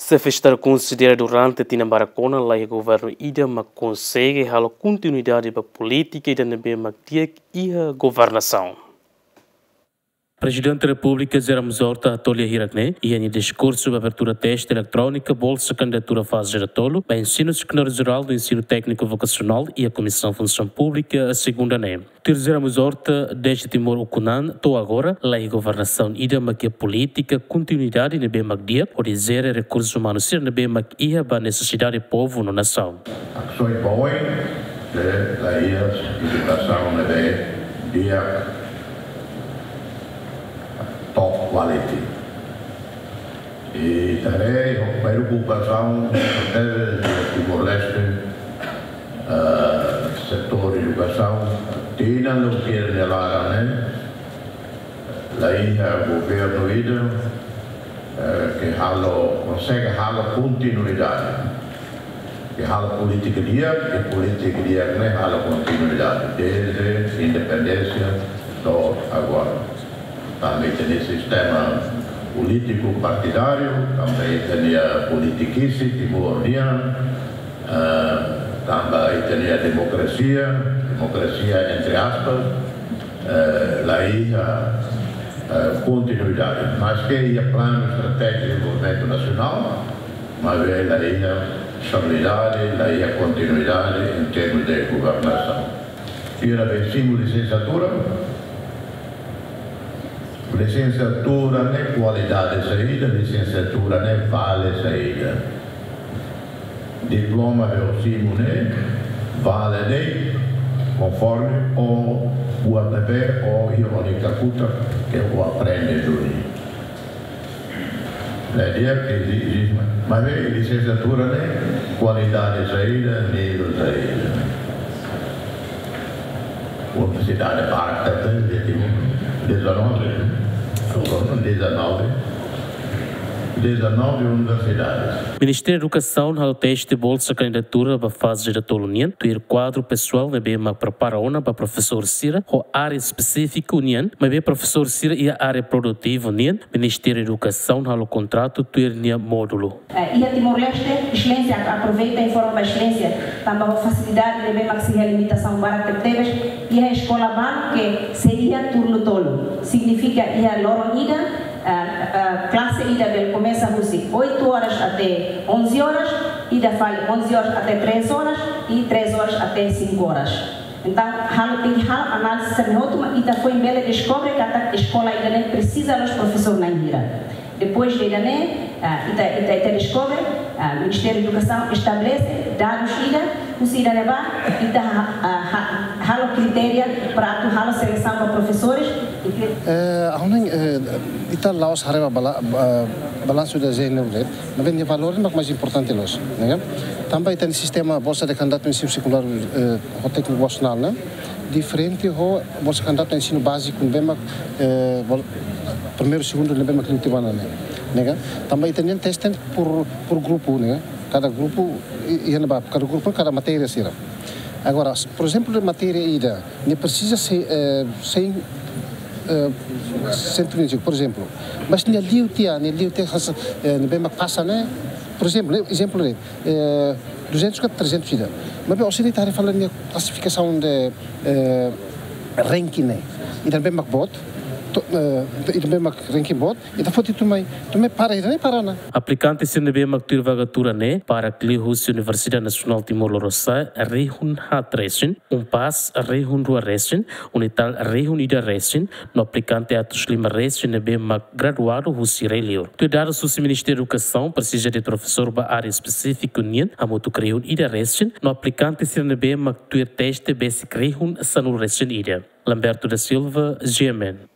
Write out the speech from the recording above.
Se festar considera durante a Baracona, lá o governo ainda não consegue a continuidade da política e da a governação. O Presidente da República, Zeramos Horta, Atolia Hirakne, e em discurso sobre a abertura de teste eletrônica, bolsa candidatura fase geratolo, para ensino secundário-geral do ensino técnico vocacional e a Comissão de Função Pública, a segunda NEM. Zeramos Horta, desde Timor Ukunan, estou agora, lá a governação ida que a política, continuidade na BMAC-dia, ou dizer recursos humanos ser na BMAC-ia para a necessidade do povo na nação. Ações boas, da educação na BMAC-dia, top quality. E também a preocupação do Timor-Leste, setor de educação, tem não quer nelar, né? Lá o governo que consegue a continuidade, que a política dia, que política dia né a continuidade desde a independência até agora. Também tem sistema político partidário, também tem a politiquice timor-oriana, também tem a democracia entre aspas, lá a continuidade. Mas que é o plano estratégico do desenvolvimento nacional, mas é lá a estabilidade, lá a continuidade em termos de governação. E a vencimos licenciatura. Licenciatura não é qualidade de saída, licenciatura não é vale saída. Diploma de Simone vale nem conforme o UAPB ou Irônica Cuta que o aprende do livro. Mas a licenciatura não é qualidade de saída, nível de saída. Universidade de Parque também, 19 universidades. O Ministério da Educação ha teste de bolsa candidatura para a fase da União, ter quadro pessoal na BMA prepara para professor Sira, ou área específica União, mas bem professor Sira e a área produtiva União, Ministério da Educação ha o contrato ter módulo. E a Timor-Leste, excelência, aproveita e informa a excelência, também a facilidade de BMA que seria a limitação para Tebes e a escola ban que seria turno tolo, significa e a Loronida. A classe ida começa a 8 horas até 11 horas, ida faz 11 horas até 3 horas e 3 horas até 5 horas. Então, tem análise semiótima e foi bela descobre que a escola ainda nem precisa dos professores na Indira. Depois de ida descobre, o Ministério da Educação estabelece dados o cidadão e há critério para a seleção para professores. Ita laos hareba balanço da gênero, mas vem valor mais importante los, né? Também tem sistema bolsa de candidato no ensino secundário, o técnico nacional, né? Diferente do bolsa de candidato no ensino básico, bem primeiro, segundo, bem mais clientibana, né? Também tem teste por grupo, né? Cada grupo cada matéria será. Agora, por exemplo, a matéria ida, não precisa ser sem centro, por exemplo, mas nem liu tia bem passa, né? Por exemplo, 200 a 300 ida. Mas bem, você está falando de classificação de ranking, né? E também bot. Aplicante se nebe maktur vagatura ne para klihus Universidade Nacional Timor-Leste rehun hatresin pas rehun dua resin unital rehun ida resin no aplicante atos lima resin nebe mak graduado husirelior tu dar o Ministério da Educação precisa de professor ba área específica union amotu rehun ida resin no aplicante se nebe maktur teste basic rehun sanul resin ida Lamberto da Silva, GMN.